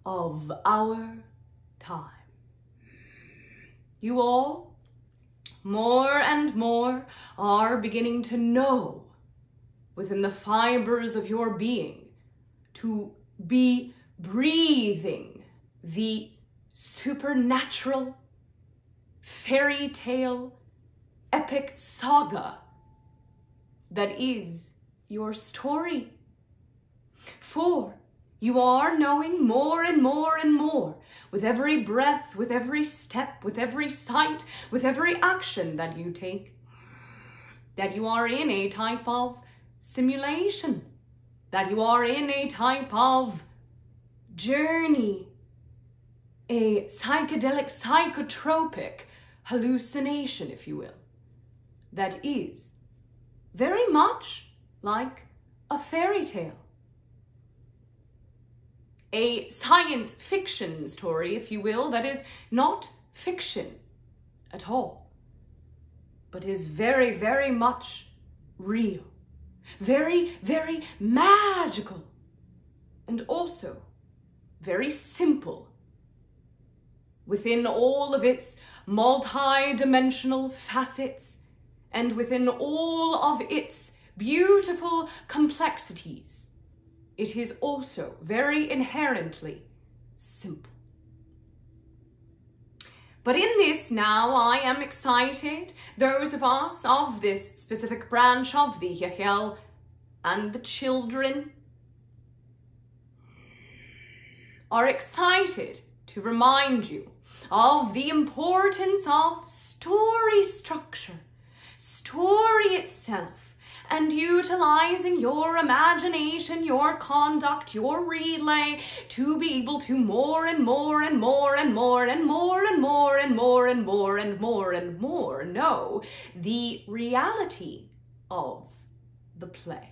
of our time. You all, more and more, are beginning to know within the fibers of your being to be breathing the supernatural, fairy tale, epic saga that is your story. For you are knowing more and more and more with every breath, with every step, with every sight, with every action that you take, that you are in a type of simulation, that you are in a type of journey, a psychedelic, psychotropic hallucination, if you will, that is very much like a fairy tale. A science fiction story, if you will, that is not fiction at all, but is very, very much real, very, very magical, and also very simple within all of its multi-dimensional facets and within all of its beautiful complexities. It is also very inherently simple. But in this now, I am excited, those of us of this specific branch of the YahYel and the children are excited to remind you of the importance of story structure, story itself, and utilizing your imagination, your conduct, your relay to be able to more and more and more and more and more and more and more and more and more and more know the reality of the play.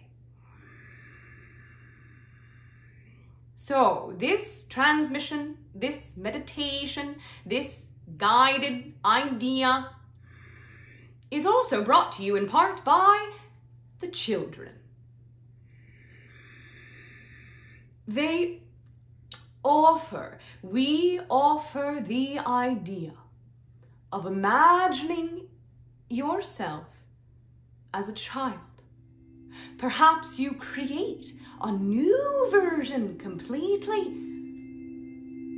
So this transmission, this meditation, this guided idea is also brought to you in part by the children. We offer the idea of imagining yourself as a child. Perhaps you create a new version completely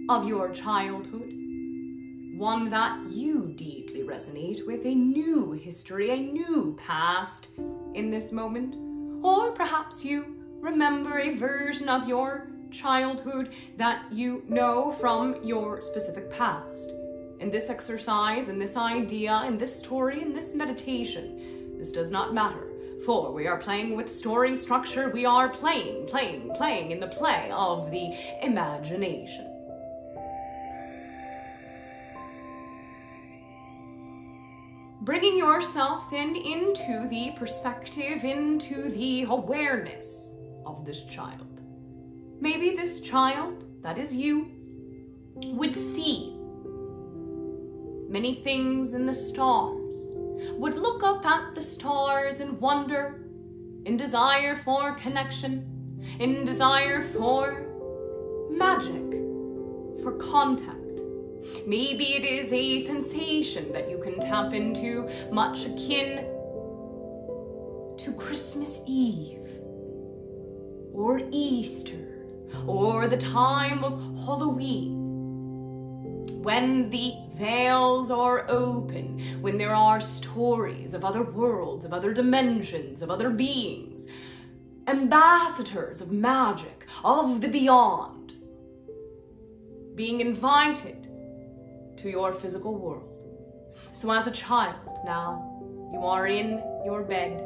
of your childhood, one that you deeply resonate with, a new history, a new past in this moment. Or perhaps you remember a version of your childhood that you know from your specific past. In this exercise, in this idea, in this story, in this meditation, this does not matter. For we are playing with story structure. We are playing in the play of the imagination. Bringing yourself then into the perspective, into the awareness of this child. Maybe this child, that is you, would see many things in the stars, would look up at the stars and wonder, in desire for connection, in desire for magic, for contact. Maybe it is a sensation that you can tap into, much akin to Christmas Eve, or Easter, or the time of Halloween, when the veils are open, when there are stories of other worlds, of other dimensions, of other beings, ambassadors of magic, of the beyond, being invited to your physical world. So as a child now, you are in your bed,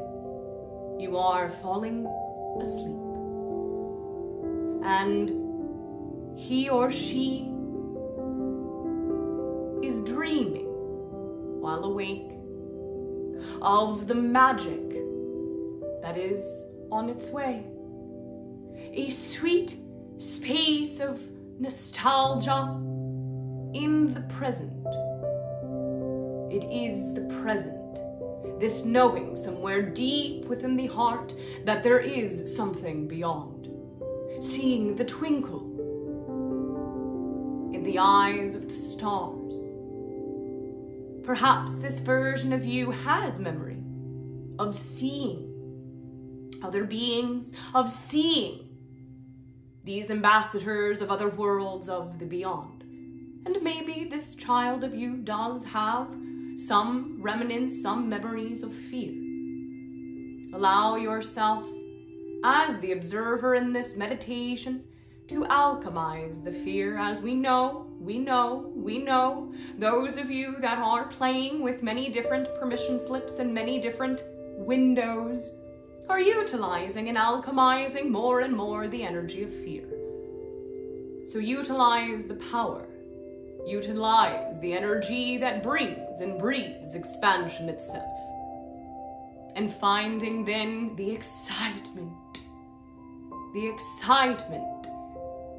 you are falling asleep, and he or she is dreaming while awake of the magic that is on its way. A sweet space of nostalgia in the present. It is the present, this knowing somewhere deep within the heart that there is something beyond. Seeing the twinkle the eyes of the stars. Perhaps this version of you has memory of seeing other beings, of seeing these ambassadors of other worlds of the beyond. And maybe this child of you does have some remnants, some memories of fear. Allow yourself, as the observer in this meditation, to alchemize the fear. As we know, those of you that are playing with many different permission slips and many different windows are utilizing and alchemizing more and more the energy of fear. So utilize the power, utilize the energy that brings and breathes expansion itself. And finding then the excitement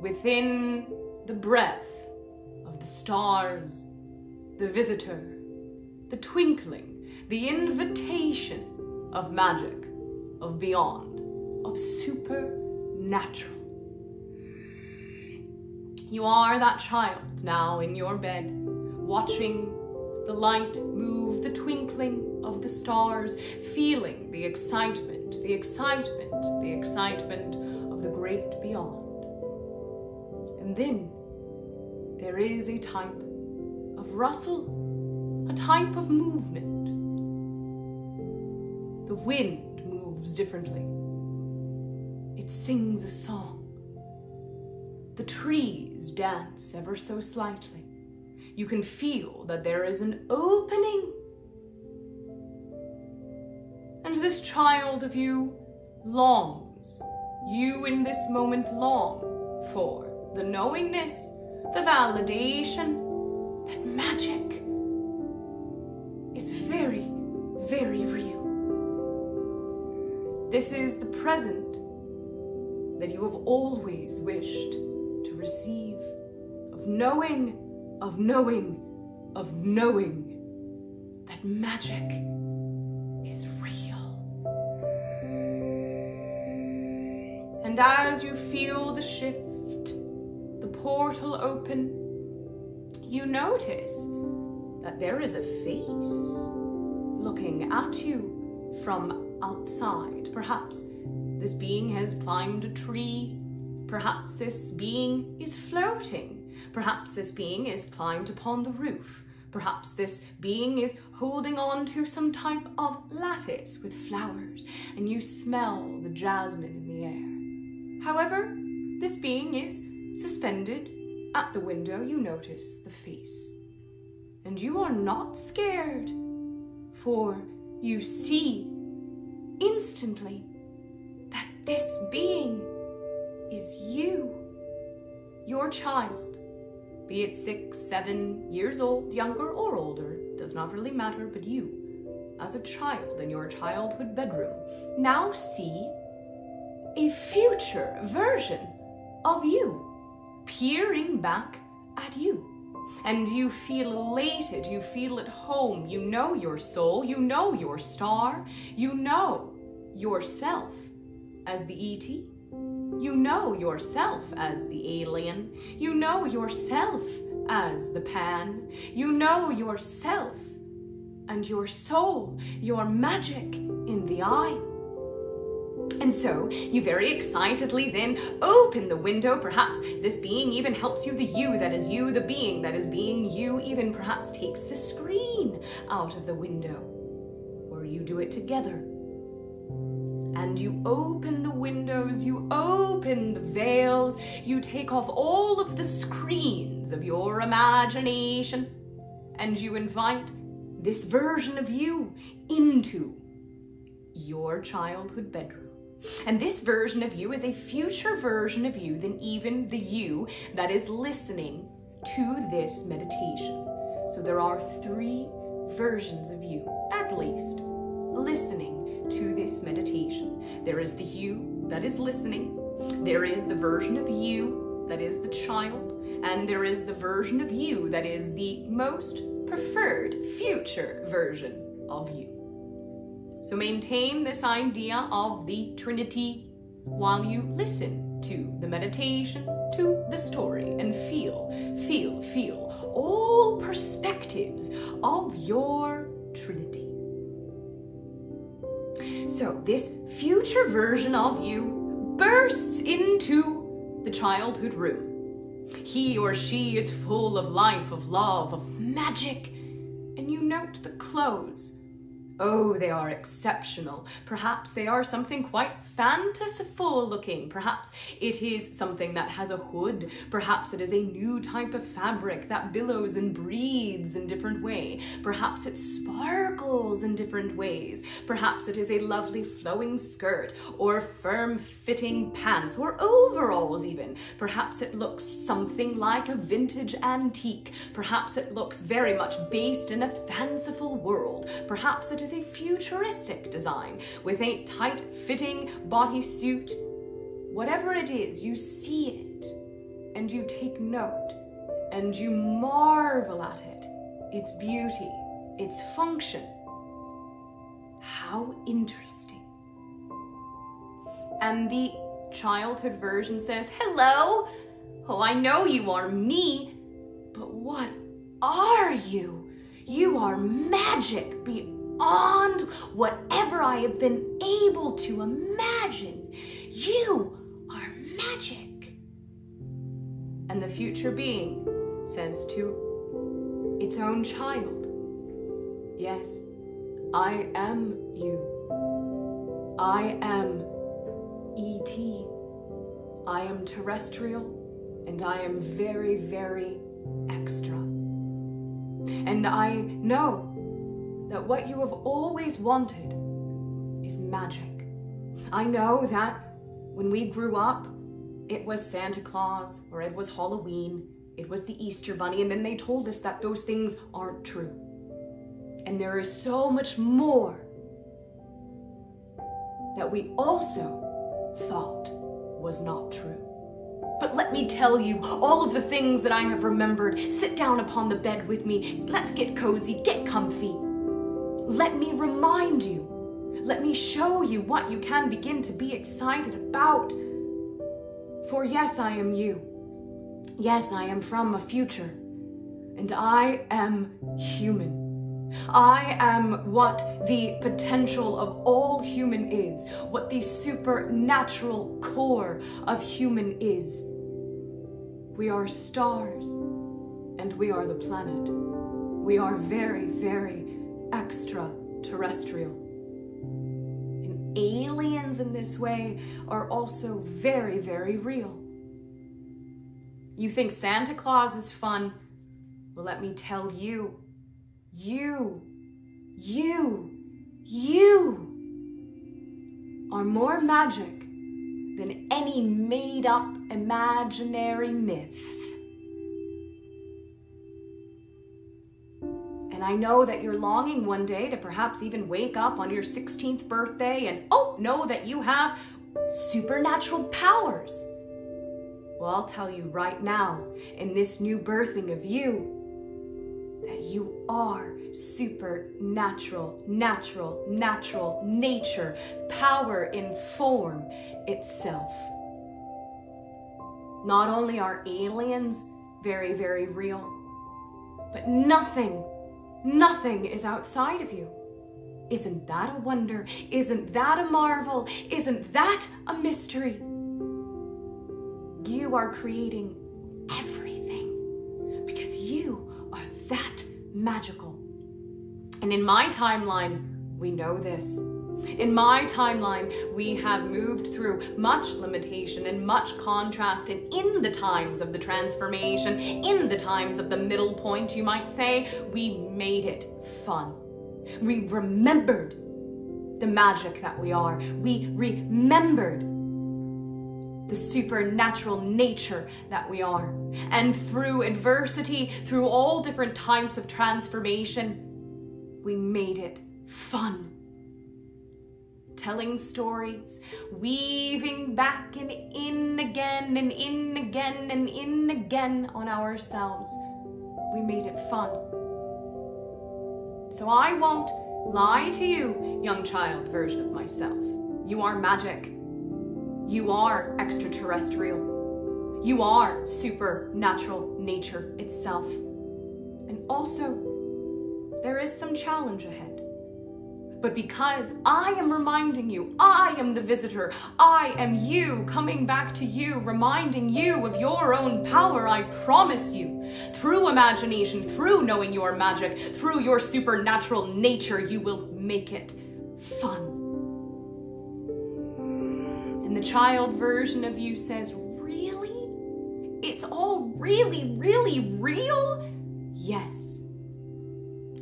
within the breath of the stars, the visitor, the twinkling, the invitation of magic, of beyond, of supernatural. You are that child now in your bed, watching the light move, the twinkling of the stars, feeling the excitement of the great beyond. And then there is a type of rustle, a type of movement. The wind moves differently. It sings a song. The trees dance ever so slightly. You can feel that there is an opening. And this child of you longs, you in this moment long for the knowingness, the validation that magic is very, very real. This is the present that you have always wished to receive, of knowing that magic is real. And as you feel the shift, the portal open, you notice that there is a face looking at you from outside. Perhaps this being has climbed a tree. Perhaps this being is floating. Perhaps this being is climbed upon the roof. Perhaps this being is holding on to some type of lattice with flowers, and you smell the jasmine in the air. However, this being is suspended at the window. You notice the face, and you are not scared, for you see instantly that this being is you, your child. Be it 6, 7 years old, younger or older, does not really matter, but you, as a child in your childhood bedroom, now see a future version of you peering back at you. And you feel elated, you feel at home, you know your soul, you know your star, you know yourself as the ET. You know yourself as the alien. You know yourself as the Pan. You know yourself and your soul, your magic in the eye. And so you very excitedly then open the window. Perhaps this being even helps you, the you that is you, the being that is being you, even perhaps takes the screen out of the window, or you do it together. And you open the windows, you open the veils, you take off all of the screens of your imagination, and you invite this version of you into your childhood bedroom. And this version of you is a future version of you than even the you that is listening to this meditation. So there are 3 versions of you, at least, listening to this meditation. There is the you that is listening, there is the version of you that is the child, and there is the version of you that is the most preferred future version of you. So maintain this idea of the Trinity while you listen to the meditation, to the story, and feel all perspectives of your Trinity. So this future version of you bursts into the childhood room. He or she is full of life, of love, of magic, and you note the clothes. Oh, they are exceptional. Perhaps they are something quite fanciful looking. Perhaps it is something that has a hood. Perhaps it is a new type of fabric that billows and breathes in different way. Perhaps it sparkles in different ways. Perhaps it is a lovely flowing skirt or firm fitting pants or overalls even. Perhaps it looks something like a vintage antique. Perhaps it looks very much based in a fanciful world. Perhaps it is a futuristic design with a tight-fitting bodysuit. Whatever it is, you see it and you take note and you marvel at it, its beauty, its function. How interesting. And the childhood version says, hello, oh, I know you are me, but what are you? You are magic beyond whatever I have been able to imagine. You are magic. And the future being says to its own child, yes, I am you. I am E.T. I am terrestrial, and I am very, very extra. And I know that what you have always wanted is magic. I know that when we grew up, it was Santa Claus, or it was Halloween, it was the Easter Bunny, and then they told us that those things aren't true. And there is so much more that we also thought was not true. But let me tell you all of the things that I have remembered. Sit down upon the bed with me. Let's get cozy, get comfy. Let me remind you. Let me show you what you can begin to be excited about. For yes, I am you. Yes, I am from a future. And I am human. I am what the potential of all human is, what the supernatural core of human is. We are stars, and we are the planet. We are very, very extraterrestrial. And aliens in this way are also very, very real. You think Santa Claus is fun? Well, let me tell you, you are more magic than any made-up imaginary myth. And I know that you're longing one day to perhaps even wake up on your 16th birthday and know that you have supernatural powers. Well, I'll tell you right now, in this new birthing of you, that you are supernatural, natural, nature, power in form itself. Not only are aliens very, very real, but nothing is outside of you. Isn't that a wonder? Isn't that a marvel? Isn't that a mystery? You are creating everything because you are that magical. And in my timeline, we know this. In my timeline, we have moved through much limitation and much contrast, and in the times of the transformation, in the times of the middle point, you might say, we made it fun. We remembered the magic that we are. We remembered the supernatural nature that we are. And through adversity, through all different types of transformation, we made it fun. Telling stories, weaving back and in again and in again and in again on ourselves. We made it fun. So I won't lie to you, young child version of myself. You are magic. You are extraterrestrial. You are supernatural nature itself. And also, there is some challenge ahead. But because I am reminding you, I am the visitor, I am you coming back to you, reminding you of your own power, I promise you, through imagination, through knowing your magic, through your supernatural nature, you will make it fun. And the child version of you says, really? It's all really, really real? Yes.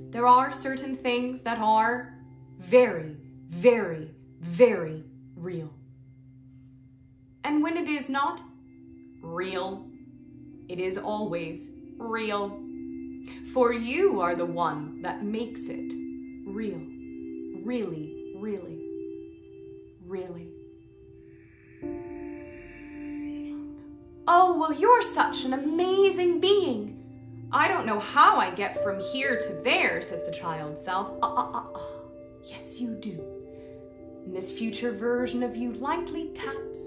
There are certain things that are very, very, very real. And when it is not real, it is always real. For you are the one that makes it real. Really, really, really. Oh, well, you're such an amazing being. I don't know how I get from here to there, says the child self. Yes, you do. And this future version of you lightly taps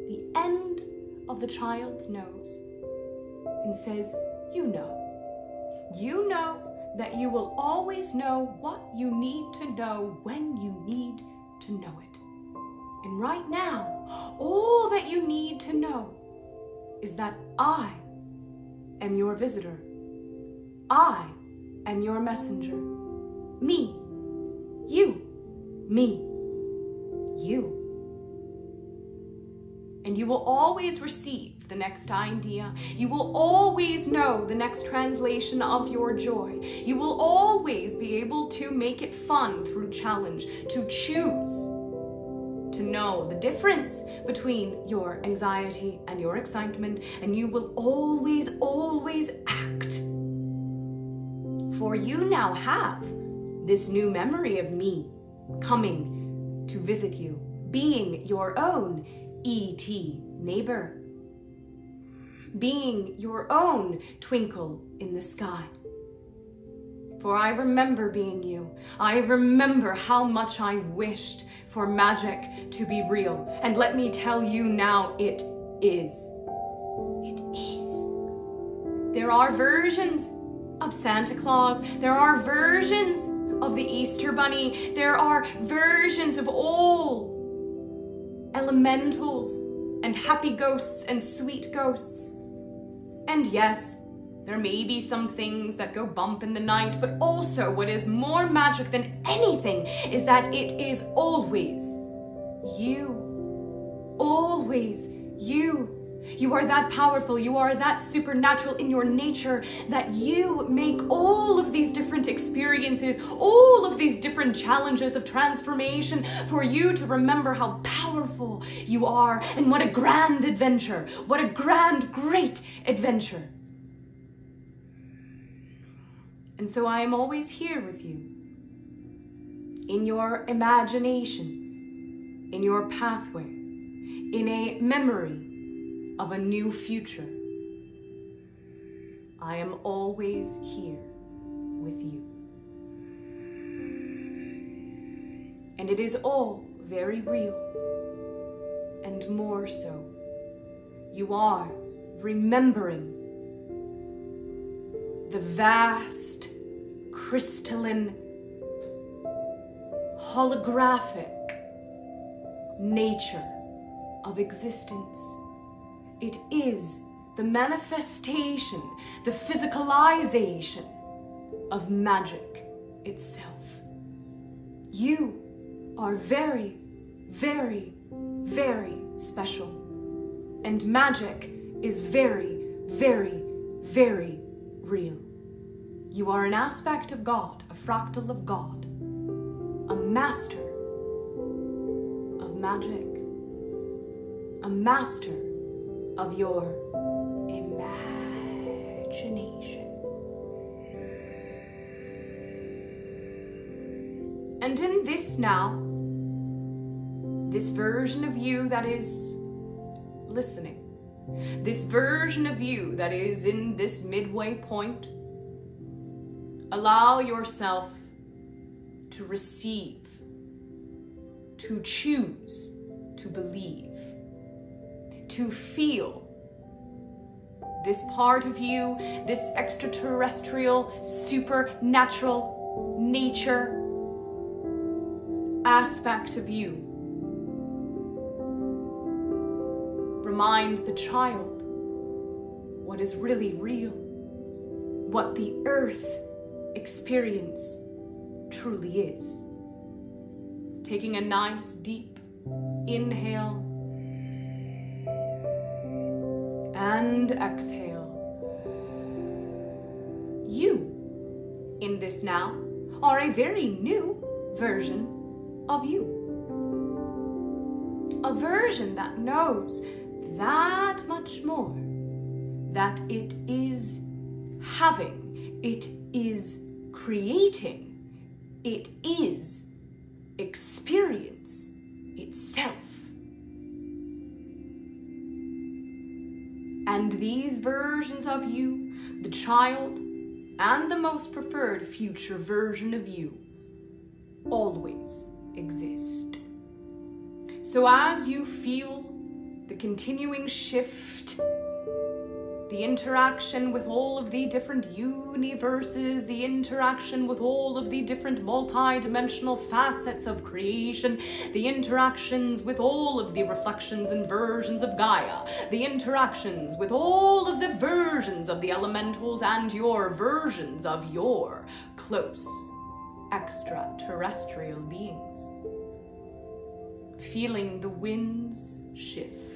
the end of the child's nose and says, you know that you will always know what you need to know when you need to know it. And right now, all that you need to know is that I am your visitor. I am your messenger. Me. You. Me. You. And you will always receive the next idea. You will always know the next translation of your joy. You will always be able to make it fun through challenge, to choose, to know the difference between your anxiety and your excitement, and you will always, always act. For you now have this new memory of me coming to visit you, being your own E.T. neighbor, being your own twinkle in the sky. For I remember being you. I remember how much I wished for magic to be real. And let me tell you now, it is. It is. There are versions of Santa Claus. There are versions of the Easter Bunny. There are versions of all elementals and happy ghosts and sweet ghosts. And yes, there may be some things that go bump in the night, but also what is more magic than anything is that it is always you. Always you. You are that powerful, you are that supernatural in your nature that you make all of these different experiences, all of these different challenges of transformation for you to remember how powerful you are and what a grand adventure, what a grand, great adventure. And so I am always here with you, in your imagination, in your pathway, in a memory of a new future. I am always here with you. And it is all very real, and more so. You are remembering the vast, crystalline, holographic nature of existence. It is the manifestation, the physicalization of magic itself. You are very, very, very special. And magic is very, very, very real. You are an aspect of God, a fractal of God, a master of magic, a master of your imagination. And in this now, this version of you that is listening, this version of you that is in this midway point, allow yourself to receive, to choose, to believe to feel this part of you, this extraterrestrial, supernatural nature aspect of you. Remind the child what is really real, what the earth experience truly is. Taking a nice deep inhale and exhale. You, in this now, are a very new version of you. A version that knows that much more, that it is having, it is creating, it is experience itself. And these versions of you, the child and the most preferred future version of you, always exist. So as you feel the continuing shift, the interaction with all of the different universes, the interaction with all of the different multi-dimensional facets of creation, the interactions with all of the reflections and versions of Gaia, the interactions with all of the versions of the elementals and your versions of your close extraterrestrial beings. Feeling the winds shift.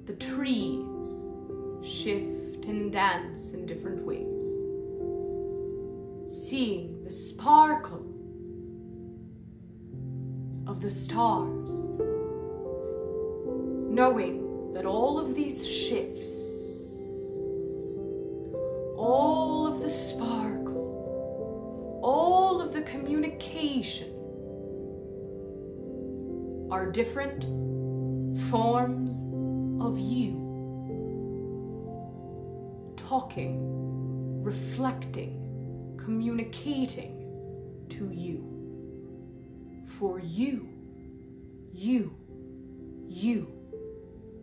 The trees shift and dance in different ways. Seeing the sparkle of the stars. Knowing that all of these shifts, all of the sparkle, all of the communication are different forms of you, talking, reflecting, communicating to you. For you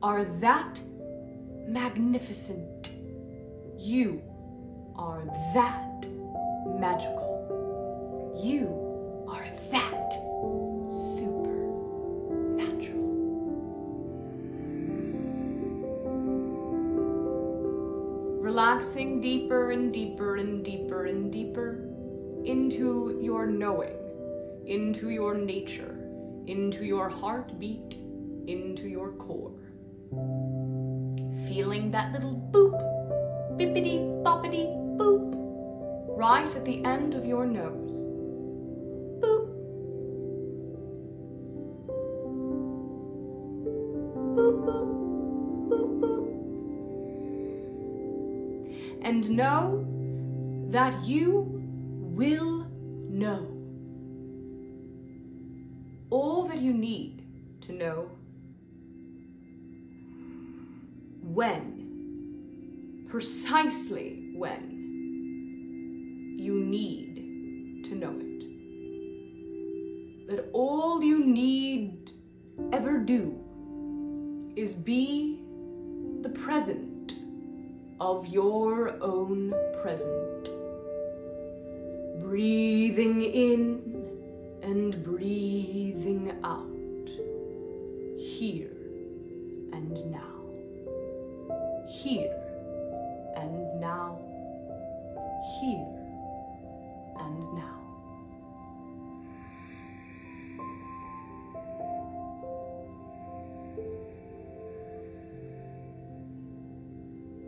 are that magnificent. You are that magical. You are that supernatural. Relaxing deeper and deeper and deeper and deeper into your knowing, into your nature, into your heartbeat, into your core. Feeling that little boop, bippity boppity boop, right at the end of your nose. Boop. Boop, boop, boop, boop. And know that you will know all that you need to know when, precisely when you need to know it. That all you need ever do is be the present of your own present. Breathing in and breathing out, here and now. Here and now. Here and now.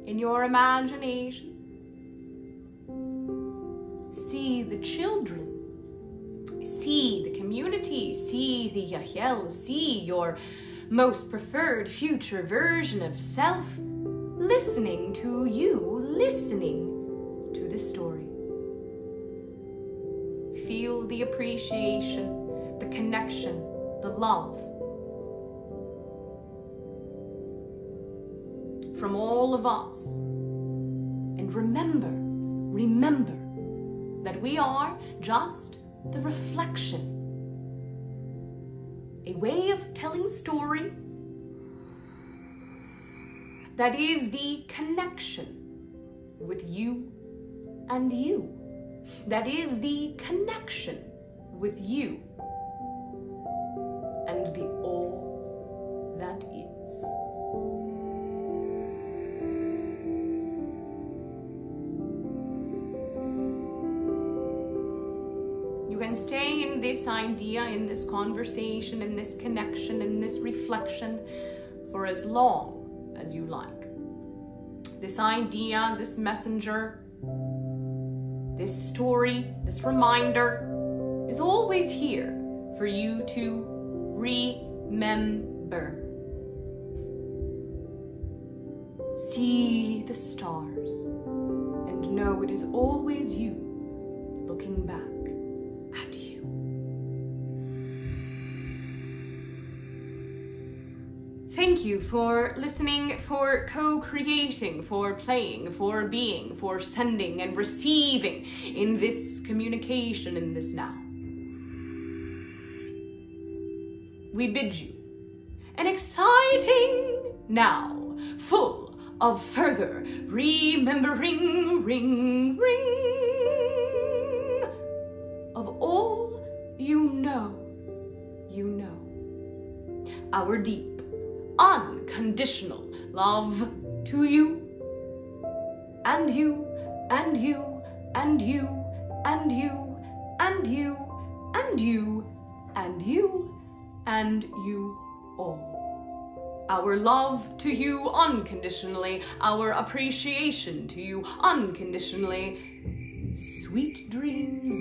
In your imagination, see the children, see the community, see the YahYel, see your most preferred future version of self listening to you, listening to the story. Feel the appreciation, the connection, the love from all of us. And remember that we are just the reflection, a way of telling story that is the connection with you and you. That is the connection with you and the all that is. You can stay in this idea, in this conversation, in this connection, in this reflection for as long as you like. This idea, this messenger, this story, this reminder is always here for you to remember. See the stars and know it is always you looking back at you. Thank you for listening, for co-creating, for playing, for being, for sending and receiving in this communication, in this now. We bid you an exciting now, full of further remembering, ring, of all you know, our deep, unconditional love to you, and you, and you, and you, and you, and you, and you, and you, and you all. Our love to you unconditionally, our appreciation to you unconditionally. Sweet dreams.